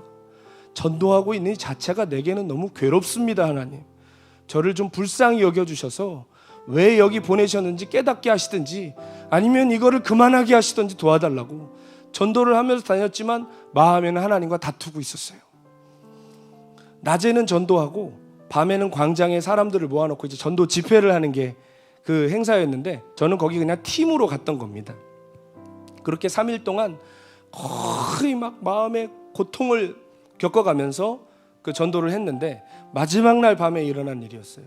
전도하고 있는 이 자체가 내게는 너무 괴롭습니다. 하나님 저를 좀 불쌍히 여겨주셔서 왜 여기 보내셨는지 깨닫게 하시든지 아니면 이거를 그만하게 하시든지 도와달라고 전도를 하면서 다녔지만 마음에는 하나님과 다투고 있었어요. 낮에는 전도하고 밤에는 광장에 사람들을 모아놓고 이제 전도 집회를 하는 게 그 행사였는데 저는 거기 그냥 팀으로 갔던 겁니다. 그렇게 3일 동안 거의 막 마음의 고통을 겪어가면서 그 전도를 했는데 마지막 날 밤에 일어난 일이었어요.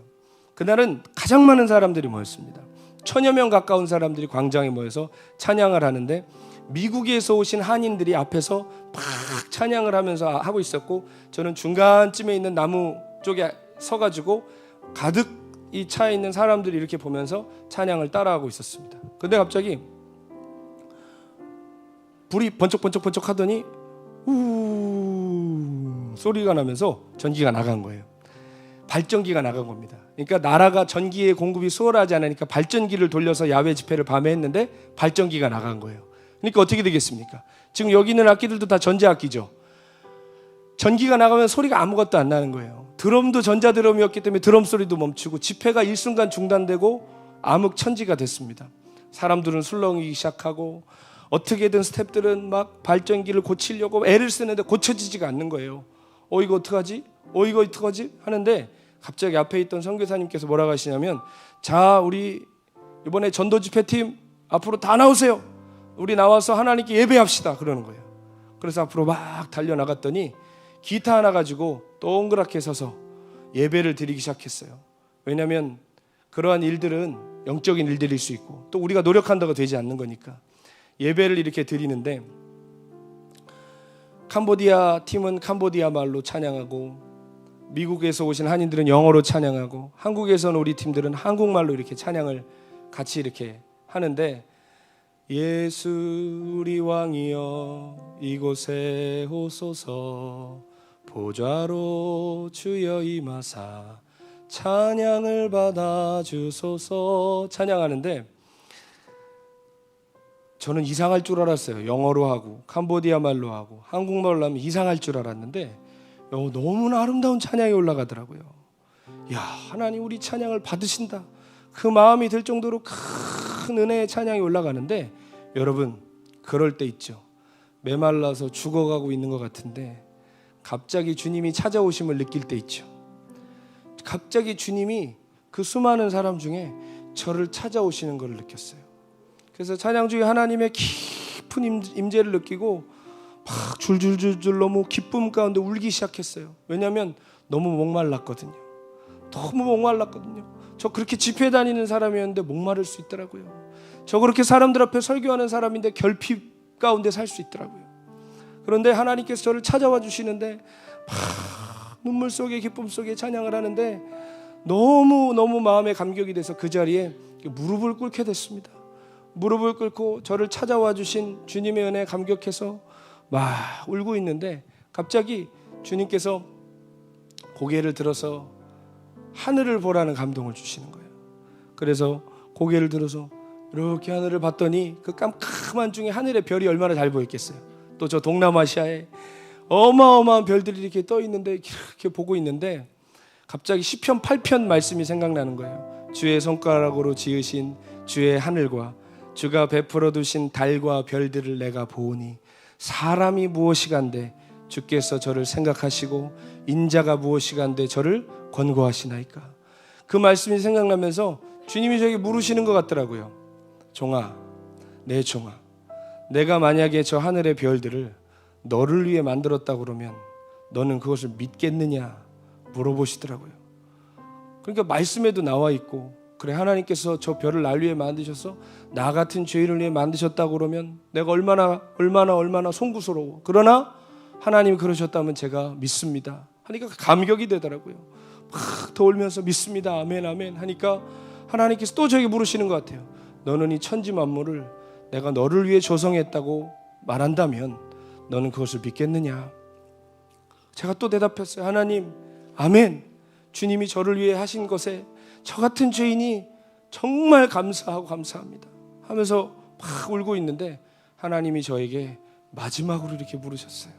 그날은 가장 많은 사람들이 모였습니다. 1000여 명 가까운 사람들이 광장에 모여서 찬양을 하는데 미국에서 오신 한인들이 앞에서 막 찬양을 하면서 하고 있었고 저는 중간쯤에 있는 나무 쪽에 서가지고 가득 이 차에 있는 사람들이 이렇게 보면서 찬양을 따라하고 있었습니다. 근데 갑자기 불이 번쩍번쩍 하더니 우 소리가 나면서 전기가 나간 거예요. 발전기가 나간 겁니다. 그러니까 나라가 전기의 공급이 수월하지 않으니까 발전기를 돌려서 야외 집회를 밤에 했는데 발전기가 나간 거예요. 그러니까 어떻게 되겠습니까? 지금 여기 있는 악기들도 다 전자악기죠. 전기가 나가면 소리가 아무것도 안 나는 거예요. 드럼도 전자드럼이었기 때문에 드럼 소리도 멈추고 집회가 일순간 중단되고 암흑천지가 됐습니다. 사람들은 술렁이기 시작하고 어떻게든 스태프들은 막 발전기를 고치려고 애를 쓰는데 고쳐지지가 않는 거예요. 이거 어떡하지? 이거 어떡하지? 하는데 갑자기 앞에 있던 선교사님께서 뭐라고 하시냐면, 자, 우리 이번에 전도 집회팀 앞으로 다 나오세요. 우리 나와서 하나님께 예배합시다. 그러는 거예요. 그래서 앞으로 막 달려나갔더니 기타 하나 가지고 동그랗게 서서 예배를 드리기 시작했어요. 왜냐하면 그러한 일들은 영적인 일들일 수 있고 또 우리가 노력한다고 되지 않는 거니까 예배를 이렇게 드리는데, 캄보디아 팀은 캄보디아 말로 찬양하고, 미국에서 오신 한인들은 영어로 찬양하고, 한국에서는 우리 팀들은 한국말로 이렇게 찬양을 같이 이렇게 하는데, 예수 우리 왕이여 이곳에 오소서, 보좌로 주여 임하사 찬양을 받아 주소서 찬양하는데, 저는 이상할 줄 알았어요. 영어로 하고 캄보디아 말로 하고 한국말로 하면 이상할 줄 알았는데 너무나 아름다운 찬양이 올라가더라고요. 야, 하나님 우리 찬양을 받으신다, 그 마음이 들 정도로 큰 은혜의 찬양이 올라가는데, 여러분 그럴 때 있죠. 메말라서 죽어가고 있는 것 같은데 갑자기 주님이 찾아오심을 느낄 때 있죠. 갑자기 주님이 그 수많은 사람 중에 저를 찾아오시는 걸 느꼈어요. 그래서 찬양 중에 하나님의 깊은 임재를 느끼고 막 줄줄줄줄 너무 기쁨 가운데 울기 시작했어요. 왜냐하면 너무 목말랐거든요. 너무 목말랐거든요. 저 그렇게 집회 다니는 사람이었는데 목마를 수 있더라고요. 저 그렇게 사람들 앞에 설교하는 사람인데 결핍 가운데 살 수 있더라고요. 그런데 하나님께서 저를 찾아와 주시는데 막 눈물 속에 기쁨 속에 찬양을 하는데 너무 마음에 감격이 돼서 그 자리에 무릎을 꿇게 됐습니다. 무릎을 꿇고 저를 찾아와 주신 주님의 은혜에 감격해서 막 울고 있는데, 갑자기 주님께서 고개를 들어서 하늘을 보라는 감동을 주시는 거예요. 그래서 고개를 들어서 이렇게 하늘을 봤더니 그 깜깜한 중에 하늘의 별이 얼마나 잘 보였겠어요. 또 저 동남아시아에 어마어마한 별들이 이렇게 떠 있는데 이렇게 보고 있는데, 갑자기 시편 8편 말씀이 생각나는 거예요. 주의 손가락으로 지으신 주의 하늘과 주가 베풀어 두신 달과 별들을 내가 보오니 사람이 무엇이간데 주께서 저를 생각하시고 인자가 무엇이간데 저를 권고하시나이까. 그 말씀이 생각나면서 주님이 저에게 물으시는 것 같더라고요. 종아, 내 종아, 내가 만약에 저 하늘의 별들을 너를 위해 만들었다 그러면 너는 그것을 믿겠느냐 물어보시더라고요. 그러니까 말씀에도 나와 있고, 그래 하나님께서 저 별을 날 위해 만드셔서 나 같은 죄인을 위해 만드셨다고 그러면 내가 얼마나 송구스러워. 그러나 하나님이 그러셨다면 제가 믿습니다 하니까 감격이 되더라고요. 막 더 울면서 믿습니다 아멘 아멘 하니까 하나님께서 또 저에게 물으시는 것 같아요. 너는 이 천지 만물을 내가 너를 위해 조성했다고 말한다면 너는 그것을 믿겠느냐. 제가 또 대답했어요. 하나님 아멘, 주님이 저를 위해 하신 것에 저 같은 죄인이 정말 감사하고 감사합니다 하면서 막 울고 있는데, 하나님이 저에게 마지막으로 이렇게 물으셨어요.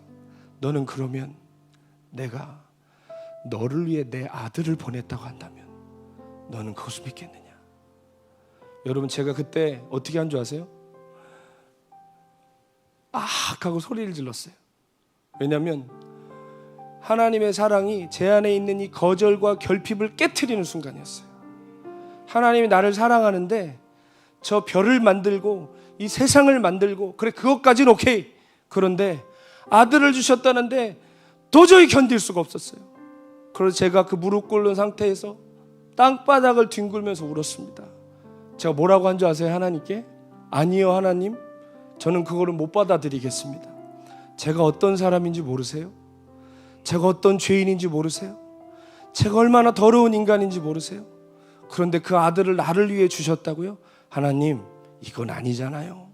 너는 그러면 내가 너를 위해 내 아들을 보냈다고 한다면 너는 그것을 믿겠느냐. 여러분 제가 그때 어떻게 한 줄 아세요? 악 하고 소리를 질렀어요. 왜냐하면 하나님의 사랑이 제 안에 있는 이 거절과 결핍을 깨트리는 순간이었어요. 하나님이 나를 사랑하는데 저 별을 만들고 이 세상을 만들고, 그래 그것까지는 오케이. 그런데 아들을 주셨다는데 도저히 견딜 수가 없었어요. 그래서 제가 그 무릎 꿇는 상태에서 땅바닥을 뒹굴면서 울었습니다. 제가 뭐라고 한 줄 아세요? 하나님께? 아니요 하나님, 저는 그거를 못 받아들이겠습니다. 제가 어떤 사람인지 모르세요? 제가 어떤 죄인인지 모르세요? 제가 얼마나 더러운 인간인지 모르세요? 그런데 그 아들을 나를 위해 주셨다고요? 하나님 이건 아니잖아요.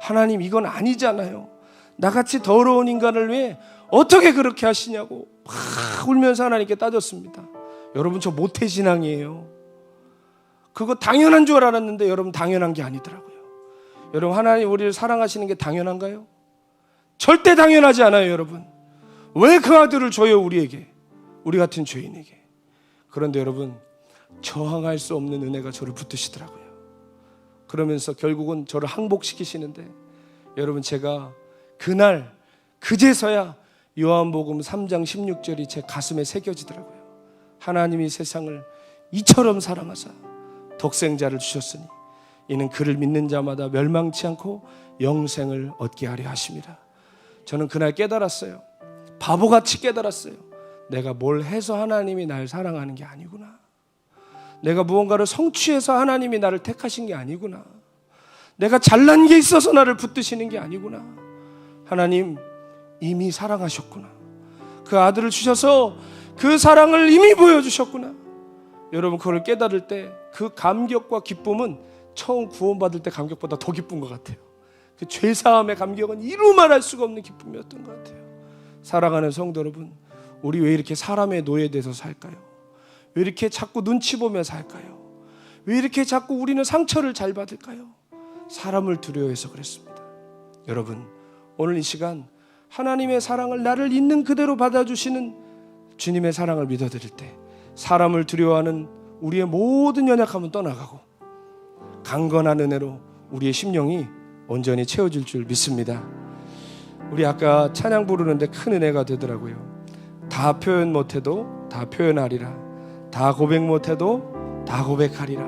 하나님 이건 아니잖아요. 나같이 더러운 인간을 위해 어떻게 그렇게 하시냐고 막 울면서 하나님께 따졌습니다. 여러분 저 모태신앙이에요. 그거 당연한 줄 알았는데 여러분 당연한 게 아니더라고요. 여러분 하나님 우리를 사랑하시는 게 당연한가요? 절대 당연하지 않아요. 여러분 왜 그 아들을 줘요? 우리에게, 우리 같은 죄인에게. 그런데 여러분 저항할 수 없는 은혜가 저를 붙드시더라고요. 그러면서 결국은 저를 항복시키시는데, 여러분, 제가 그날 그제서야 요한복음 3장 16절이 제 가슴에 새겨지더라고요. 하나님이 세상을 이처럼 사랑하사 독생자를 주셨으니 이는 그를 믿는 자마다 멸망치 않고 영생을 얻게 하려 하심이라. 저는 그날 깨달았어요. 바보같이 깨달았어요. 내가 뭘 해서 하나님이 날 사랑하는 게 아니구나. 내가 무언가를 성취해서 하나님이 나를 택하신 게 아니구나. 내가 잘난 게 있어서 나를 붙드시는 게 아니구나. 하나님 이미 사랑하셨구나. 그 아들을 주셔서 그 사랑을 이미 보여주셨구나. 여러분, 그걸 깨달을 때 그 감격과 기쁨은 처음 구원받을 때 감격보다 더 기쁜 것 같아요. 그 죄사함의 감격은 이루 말할 수가 없는 기쁨이었던 것 같아요. 사랑하는 성도 여러분, 우리 왜 이렇게 사람의 노예돼서 살까요? 왜 이렇게 자꾸 눈치 보며 살까요? 왜 이렇게 자꾸 우리는 상처를 잘 받을까요? 사람을 두려워해서 그랬습니다. 여러분, 오늘 이 시간 하나님의 사랑을 나를 있는 그대로 받아주시는 주님의 사랑을 믿어드릴 때 사람을 두려워하는 우리의 모든 연약함은 떠나가고 강건한 은혜로 우리의 심령이 온전히 채워질 줄 믿습니다. 우리 아까 찬양 부르는데 큰 은혜가 되더라고요. 다 표현 못해도 다 표현하리라, 다 고백 못해도 다 고백하리라.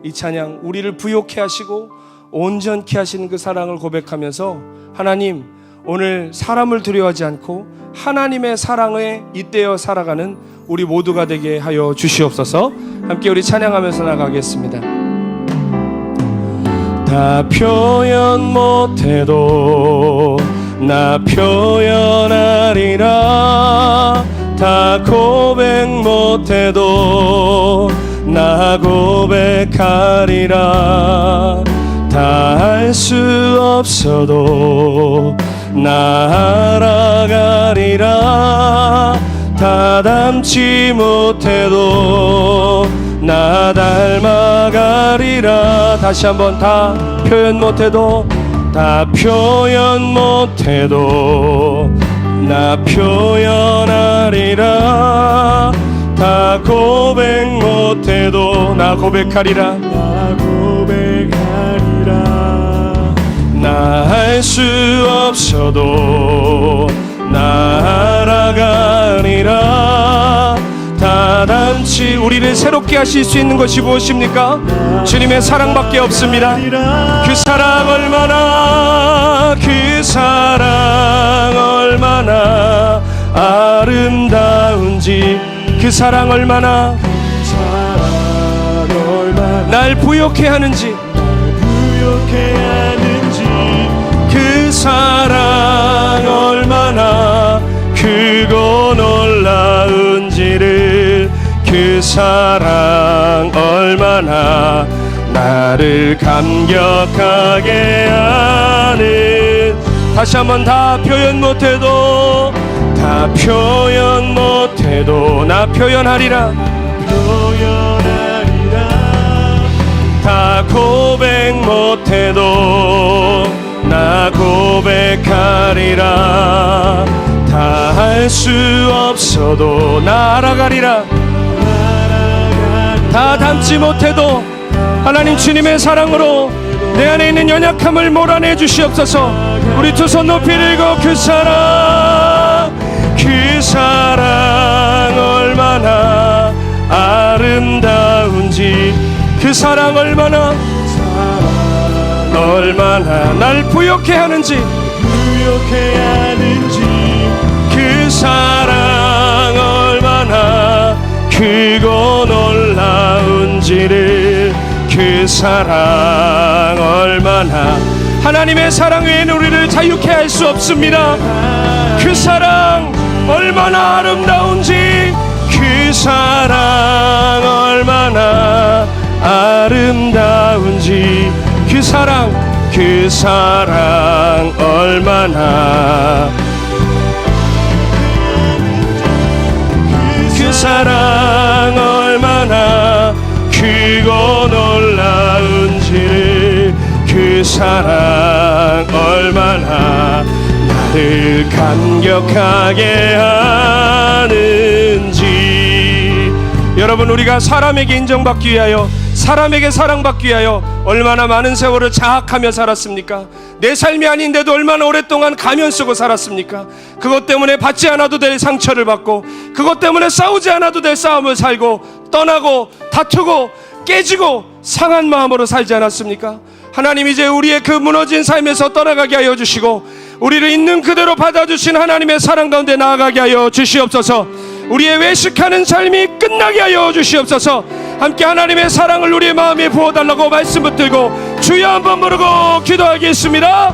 이 찬양, 우리를 부욕해 하시고 온전케 하시는 그 사랑을 고백하면서, 하나님 오늘 사람을 두려워하지 않고 하나님의 사랑에 잇대어 살아가는 우리 모두가 되게 하여 주시옵소서. 함께 우리 찬양하면서 나가겠습니다. 다 표현 못해도 나 표현하리라, 다 고백 못해도 나 고백하리라, 다 할 수 없어도 나 알아가리라, 다 닮지 못해도 나 닮아가리라. 다시 한번, 다 표현 못해도 다 표현 못해도 나 표현하리라, 다 고백 못해도 나 고백하리라, 나 고백하리라, 나 할 수 없어도 나 알아가리라, 다 닮지. 우리를 새롭게 하실 수 있는 것이 무엇입니까? 주님의 사랑밖에 없습니다. 그 사랑 얼마나, 그 사랑 얼마나 아름다운지, 그 사랑 얼마나 날 부욕해 하는지, 그 사랑 얼마나 크고 놀라운지를, 그 사랑 얼마나 나를 감격하게 하는. 다시 한번, 다 표현 못해도 다 표현 못해도 나 표현하리라, 표현하리라, 다 고백 못해도 나 고백하리라, 다 할 수 없어도 나 알아가리라, 다 닮지 못해도 하나님 주님의 사랑으로 내 안에 있는 연약함을 몰아내 주시옵소서. 우리 두 손 높이 들고, 그 사랑, 그 사랑 얼마나 아름다운지, 그 사랑 얼마나 날 부욕해 하는지, 그 사랑 얼마나 크고 놀라운지를, 그 사랑 얼마나. 하나님의 사랑 외에는 우리를 자유케 할 수 없습니다. 그 사랑 얼마나 아름다운지, 그 사랑 얼마나 아름다운지, 그 사랑 얼마나, 그 사랑 얼마나 크고 놀라운지를, 그 사랑 얼마나 나를 감격하게 하는지. 여러분, 우리가 사람에게 인정받기 위하여, 사람에게 사랑받기 위하여 얼마나 많은 세월을 자학하며 살았습니까? 내 삶이 아닌데도 얼마나 오랫동안 가면 쓰고 살았습니까? 그것 때문에 받지 않아도 될 상처를 받고, 그것 때문에 싸우지 않아도 될 싸움을 살고, 떠나고 다투고 깨지고 상한 마음으로 살지 않았습니까? 하나님, 이제 우리의 그 무너진 삶에서 떠나가게 하여 주시고, 우리를 있는 그대로 받아주신 하나님의 사랑 가운데 나아가게 하여 주시옵소서. 우리의 외식하는 삶이 끝나게 하여 주시옵소서. 함께 하나님의 사랑을 우리의 마음에 부어달라고 말씀 붙들고 주여 한번 부르고 기도하겠습니다.